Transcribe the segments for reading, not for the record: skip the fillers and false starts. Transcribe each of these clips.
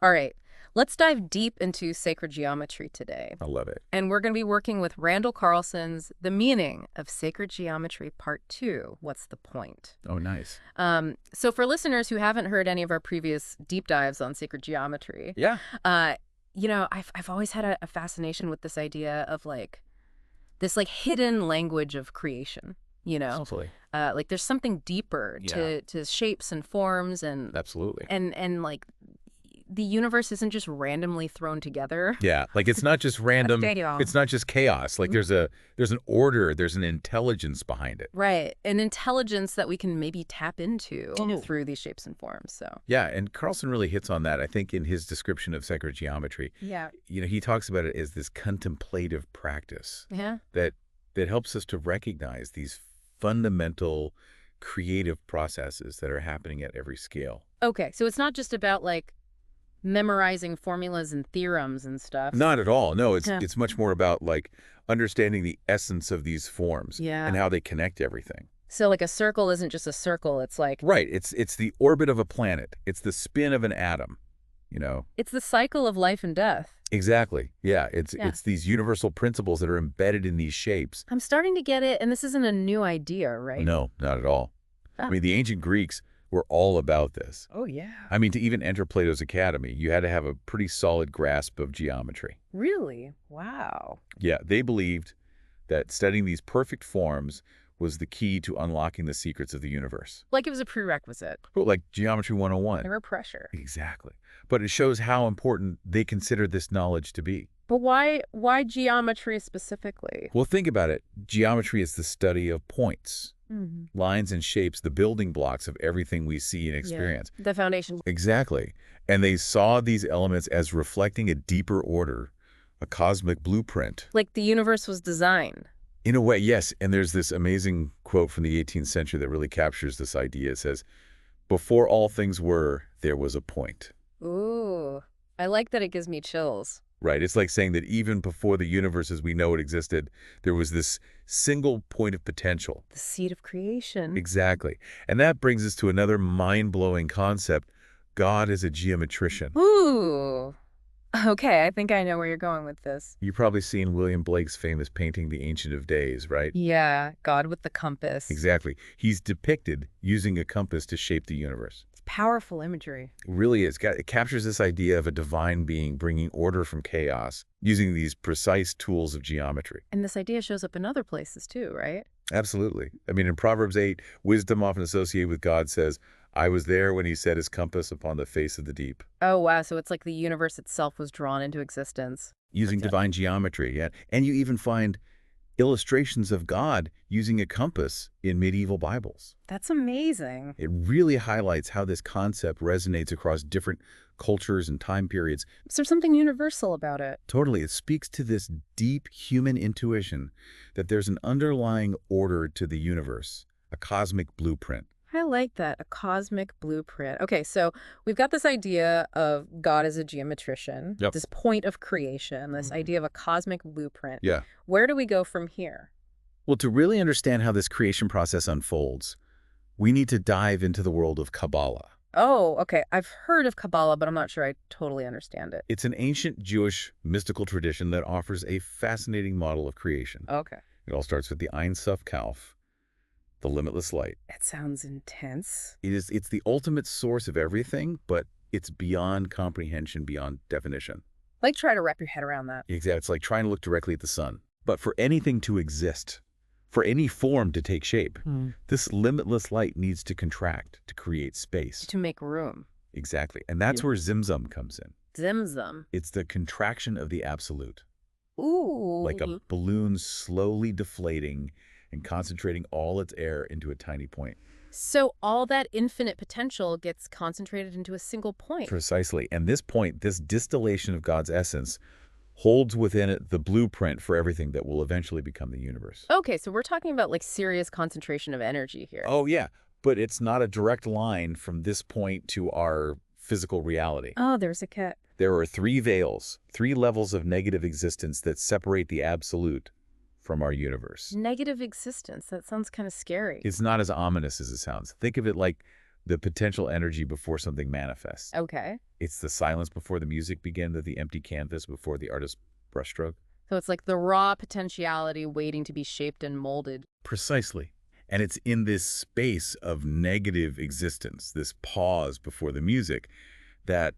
All right, let's dive deep into sacred geometry today. I love it. And we're going to be working with Randall Carlson's The Meaning of Sacred Geometry Part 2. What's the point? Oh, nice. So for listeners who haven't heard any of our previous deep dives on sacred geometry, Yeah. uh, I've always had a fascination with this idea of this hidden language of creation, Totally. like there's something deeper Yeah. to shapes and forms Absolutely. and like the universe isn't just randomly thrown together. Yeah, like it's not just random. Stadium. It's not just chaos. Like there's an order, there's an intelligence behind it. Right. An intelligence that we can maybe tap into Oh. through these shapes and forms. So, Yeah, and Carlson really hits on that, I think, in his description of sacred geometry. yeah. He talks about it as this contemplative practice Yeah. that helps us to recognize these fundamental creative processes that are happening at every scale. Okay. So it's not just about memorizing formulas and theorems and stuff. Not at all. No, it's Yeah. it's much more about understanding the essence of these forms Yeah. and how they connect everything. So a circle isn't just a circle. It's Right. It's the orbit of a planet. It's the spin of an atom. it's the cycle of life and death. Exactly. Yeah. Yeah. It's these universal principles that are embedded in these shapes. I'm starting to get it. And this isn't a new idea, right? No, not at all. Oh. I mean, the ancient Greeks were all about this. Oh, yeah. I mean, to even enter Plato's Academy, you had to have a pretty solid grasp of geometry. Really? Wow. Yeah, they believed that studying these perfect forms was the key to unlocking the secrets of the universe. Like it was a prerequisite. Well, like Geometry 101. Never pressure. Exactly. But it shows how important they considered this knowledge to be. But why geometry specifically? Well, think about it. Geometry is the study of points, lines and shapes, the building blocks of everything we see and experience. The foundation. Exactly. And they saw these elements as reflecting a deeper order, a cosmic blueprint. Like the universe was designed. In a way, yes. And there's this amazing quote from the 18th century that really captures this idea. It says, "Before all things were, there was a point." Ooh, I like that. It gives me chills. Right. It's like saying that even before the universe as we know it existed, there was this single point of potential. The seed of creation. Exactly. And that brings us to another mind-blowing concept. God is a geometrician. Ooh. Okay, I think I know where you're going with this. You've probably seen William Blake's famous painting, The Ancient of Days, right? Yeah, God with the compass. Exactly. He's depicted using a compass to shape the universe. It's powerful imagery. It really is. It captures this idea of a divine being bringing order from chaos using these precise tools of geometry. And this idea shows up in other places too, right? Absolutely. I mean, in Proverbs 8, wisdom often associated with God says, "I was there when he set his compass upon the face of the deep." Oh, wow. So it's like the universe itself was drawn into existence. Using divine geometry, yeah. And you even find illustrations of God using a compass in medieval Bibles. That's amazing. It really highlights how this concept resonates across different cultures and time periods. Is there something universal about it? Totally. It speaks to this deep human intuition that there's an underlying order to the universe, a cosmic blueprint. I like that. A cosmic blueprint. Okay, so we've got this idea of God as a geometrician, Yep. this point of creation, this idea of a cosmic blueprint. Yeah. Where do we go from here? Well, to really understand how this creation process unfolds, we need to dive into the world of Kabbalah. Oh, okay. I've heard of Kabbalah, but I'm not sure I totally understand it. It's an ancient Jewish mystical tradition that offers a fascinating model of creation. Okay. It all starts with the Ein Sof Kauf, the limitless light. It sounds intense. It's the ultimate source of everything, but it's beyond comprehension, beyond definition. Like, try to wrap your head around that. Exactly. It's like trying to look directly at the sun. But for anything to exist, for any form to take shape, this limitless light needs to contract to create space. To make room. Exactly. And that's where Zimzum comes in. Zimzum. It's the contraction of the absolute. Ooh. Like a balloon slowly deflating and concentrating all its air into a tiny point. So all that infinite potential gets concentrated into a single point. Precisely. And this point, this distillation of God's essence, holds within it the blueprint for everything that will eventually become the universe. Okay, so we're talking about serious concentration of energy here. Oh, yeah. But it's not a direct line from this point to our physical reality. Oh, there's a cat. There are 3 veils, 3 levels of negative existence that separate the absolute from our universe. Negative existence. That sounds kind of scary. It's not as ominous as it sounds. Think of it like the potential energy before something manifests. Okay. It's the silence before the music begins, the empty canvas before the artist's brushstroke. So it's like the raw potentiality waiting to be shaped and molded. Precisely. And it's in this space of negative existence, this pause before the music, that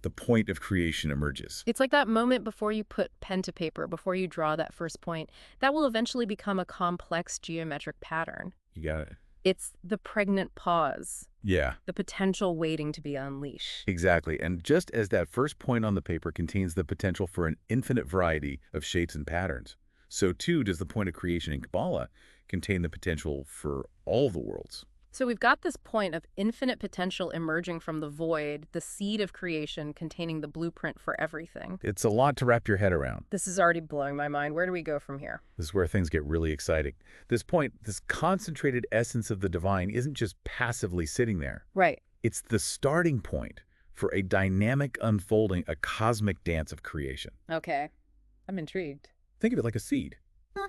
the point of creation emerges. It's like that moment before you put pen to paper, before you draw that first point, that will eventually become a complex geometric pattern. You got it. It's the pregnant pause, Yeah, the potential waiting to be unleashed. exactly. And just as that first point on the paper contains the potential for an infinite variety of shapes and patterns, so too does the point of creation in Kabbalah contain the potential for all the worlds. So we've got this point of infinite potential emerging from the void, the seed of creation containing the blueprint for everything. It's a lot to wrap your head around. This is already blowing my mind. Where do we go from here? This is where things get really exciting. This point, this concentrated essence of the divine isn't just passively sitting there. Right. It's the starting point for a dynamic unfolding, a cosmic dance of creation. Okay. I'm intrigued. Think of it like a seed.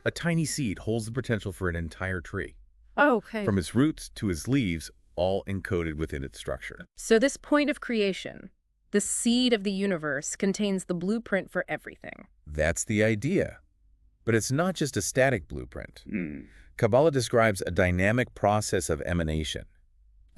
A tiny seed holds the potential for an entire tree. Oh, okay. From its roots to its leaves, all encoded within its structure. So this point of creation, the seed of the universe, contains the blueprint for everything. That's the idea. But it's not just a static blueprint. Kabbalah describes a dynamic process of emanation.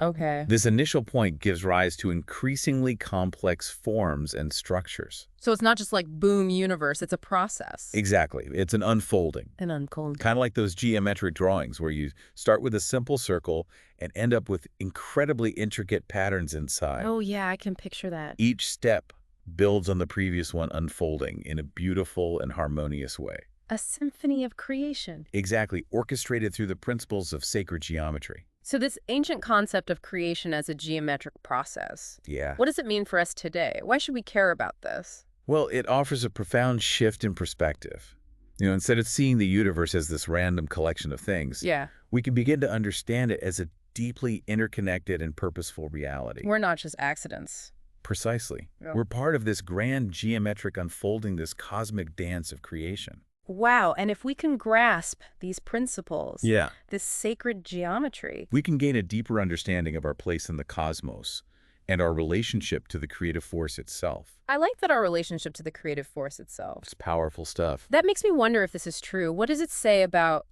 Okay. This initial point gives rise to increasingly complex forms and structures. So it's not just like boom universe, it's a process. Exactly. It's an unfolding. An uncold. Kind of like those geometric drawings where you start with a simple circle and end up with incredibly intricate patterns inside. Oh yeah, I can picture that. Each step builds on the previous one, unfolding in a beautiful and harmonious way. A symphony of creation. Exactly, orchestrated through the principles of sacred geometry. So this ancient concept of creation as a geometric process, Yeah. what does it mean for us today? Why should we care about this? Well, it offers a profound shift in perspective. Instead of seeing the universe as this random collection of things, Yeah. we can begin to understand it as a deeply interconnected and purposeful reality. We're not just accidents. Precisely. Yeah. We're part of this grand geometric unfolding, this cosmic dance of creation. Wow, and if we can grasp these principles, Yeah. this sacred geometry, We can gain a deeper understanding of our place in the cosmos and our relationship to the creative force itself. I like that our relationship to the creative force itself. It's powerful stuff. That makes me wonder if this is true. What does it say about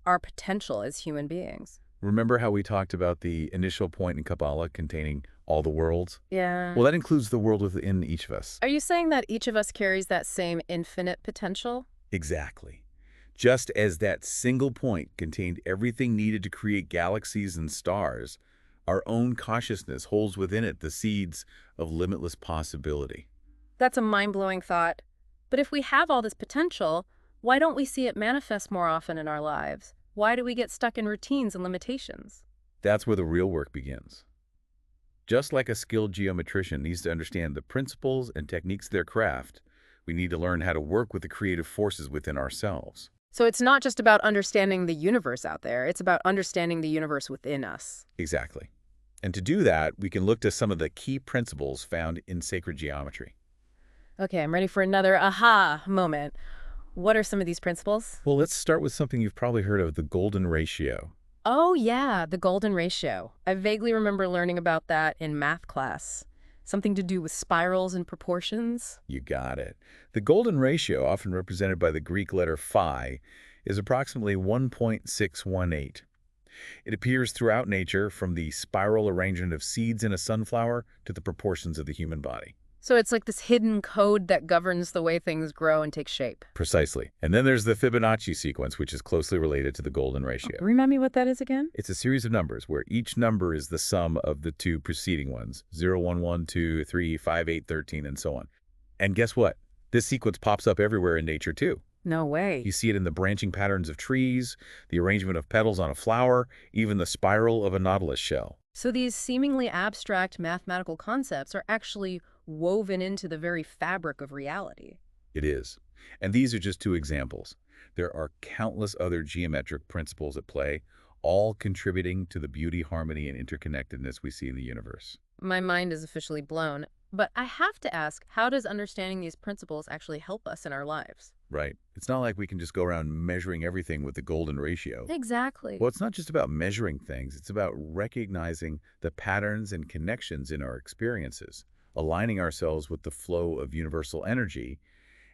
our potential as human beings? Remember how we talked about the initial point in Kabbalah containing all the worlds? Yeah. Well, that includes the world within each of us. Are you saying that each of us carries that same infinite potential? Exactly. Just as that single point contained everything needed to create galaxies and stars, our own consciousness holds within it the seeds of limitless possibility. That's a mind-blowing thought. But if we have all this potential, why don't we see it manifest more often in our lives? Why do we get stuck in routines and limitations? That's where the real work begins. Just like a skilled geometrician needs to understand the principles and techniques of their craft, we need to learn how to work with the creative forces within ourselves. So it's not just about understanding the universe out there, it's about understanding the universe within us. Exactly. And to do that, we can look to some of the key principles found in sacred geometry. Okay, I'm ready for another aha moment. What are some of these principles? Well, let's start with something you've probably heard of, the golden ratio. Oh yeah, the golden ratio. I vaguely remember learning about that in math class. Something to do with spirals and proportions? You got it. The golden ratio, often represented by the Greek letter phi, is approximately 1.618. It appears throughout nature, from the spiral arrangement of seeds in a sunflower to the proportions of the human body. So it's like this hidden code that governs the way things grow and take shape. Precisely. And then there's the Fibonacci sequence, which is closely related to the golden ratio. Remind me what that is again? It's a series of numbers where each number is the sum of the two preceding ones, 0, 1, 1, 2, 3, 5, 8, 13, and so on. And guess what? This sequence pops up everywhere in nature, too. No way. You see it in the branching patterns of trees, the arrangement of petals on a flower, even the spiral of a nautilus shell. So these seemingly abstract mathematical concepts are actually woven into the very fabric of reality. It is. And these are just two examples. There are countless other geometric principles at play, all contributing to the beauty, harmony, and interconnectedness we see in the universe. My mind is officially blown. But I have to ask, how does understanding these principles actually help us in our lives? Right. It's not like we can just go around measuring everything with the golden ratio. Exactly. Well, it's not just about measuring things. It's about recognizing the patterns and connections in our experiences, aligning ourselves with the flow of universal energy,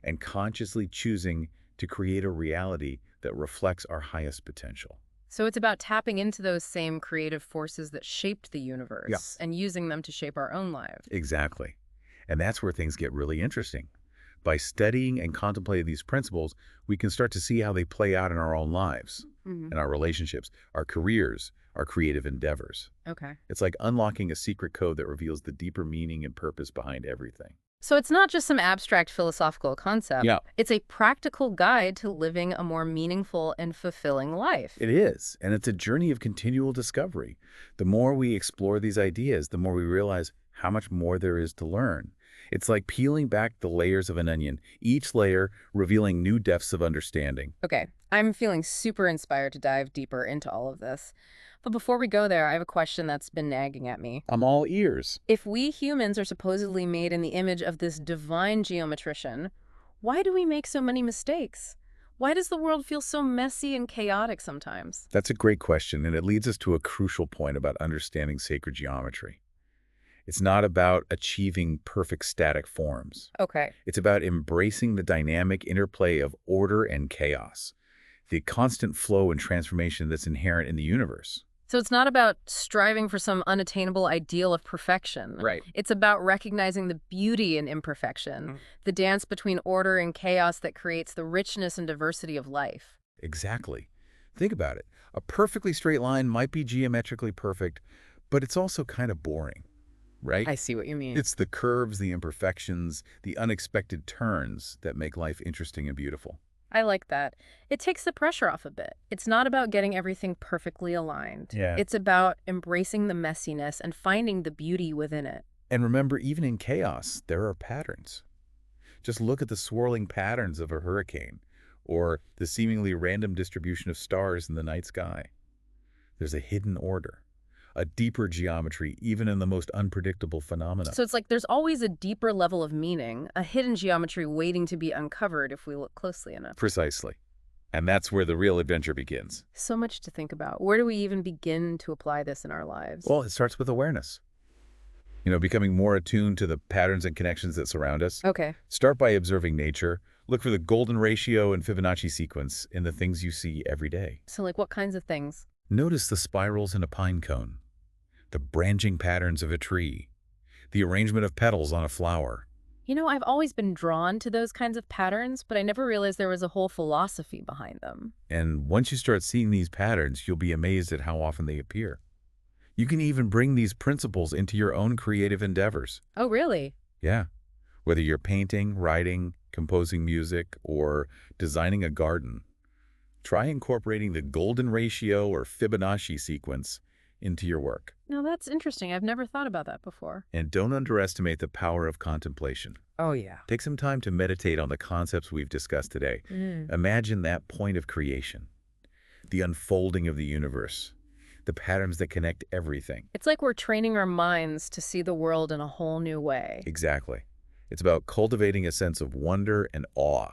and consciously choosing to create a reality that reflects our highest potential. So it's about tapping into those same creative forces that shaped the Yeah. universe and using them to shape our own lives. Exactly. And that's where things get really interesting. By studying and contemplating these principles, we can start to see how they play out in our own lives, Hmm. in our relationships, our careers, our creative endeavors. Okay. It's like unlocking a secret code that reveals the deeper meaning and purpose behind everything. So it's not just some abstract philosophical concept. Yeah. It's a practical guide to living a more meaningful and fulfilling life. It is, and it's a journey of continual discovery. The more we explore these ideas, the more we realize how much more there is to learn. It's like peeling back the layers of an onion, each layer revealing new depths of understanding. Okay, I'm feeling super inspired to dive deeper into all of this. But before we go there, I have a question that's been nagging at me. I'm all ears. If we humans are supposedly made in the image of this divine geometrician, why do we make so many mistakes? Why does the world feel so messy and chaotic sometimes? That's a great question, and it leads us to a crucial point about understanding sacred geometry. It's not about achieving perfect static forms. Okay. It's about embracing the dynamic interplay of order and chaos, the constant flow and transformation that's inherent in the universe. So it's not about striving for some unattainable ideal of perfection. Right. It's about recognizing the beauty in imperfection, the dance between order and chaos that creates the richness and diversity of life. Exactly. Think about it. A perfectly straight line might be geometrically perfect, but it's also kind of boring, right? I see what you mean. It's the curves, the imperfections, the unexpected turns that make life interesting and beautiful. I like that. It takes the pressure off a bit. It's not about getting everything perfectly aligned. Yeah. It's about embracing the messiness and finding the beauty within it. And remember, even in chaos, there are patterns. Just look at the swirling patterns of a hurricane or the seemingly random distribution of stars in the night sky. There's a hidden order, a deeper geometry, even in the most unpredictable phenomena. So it's like there's always a deeper level of meaning, a hidden geometry waiting to be uncovered if we look closely enough. Precisely. And that's where the real adventure begins. So much to think about. Where do we even begin to apply this in our lives? Well, it starts with awareness. Becoming more attuned to the patterns and connections that surround us. Okay. Start by observing nature. Look for the golden ratio and Fibonacci sequence in the things you see every day. So like what kinds of things? Notice the spirals in a pine cone, the branching patterns of a tree, the arrangement of petals on a flower. I've always been drawn to those kinds of patterns, but I never realized there was a whole philosophy behind them. And once you start seeing these patterns, you'll be amazed at how often they appear. You can even bring these principles into your own creative endeavors. Oh, really? Yeah. Whether you're painting, writing, composing music, or designing a garden, try incorporating the golden ratio or Fibonacci sequence into your work. Now that's interesting. I've never thought about that before. And don't underestimate the power of contemplation. Oh, yeah. Take some time to meditate on the concepts we've discussed today. Imagine that point of creation, the unfolding of the universe, the patterns that connect everything. It's like we're training our minds to see the world in a whole new way. Exactly. It's about cultivating a sense of wonder and awe,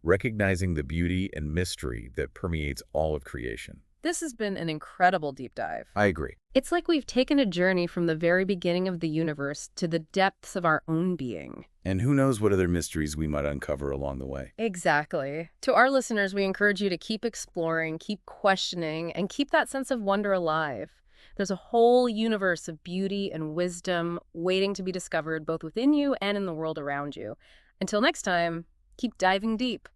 recognizing the beauty and mystery that permeates all of creation. This has been an incredible deep dive. I agree. It's like we've taken a journey from the very beginning of the universe to the depths of our own being. And who knows what other mysteries we might uncover along the way. Exactly. To our listeners, we encourage you to keep exploring, keep questioning, and keep that sense of wonder alive. There's a whole universe of beauty and wisdom waiting to be discovered both within you and in the world around you. Until next time, keep diving deep.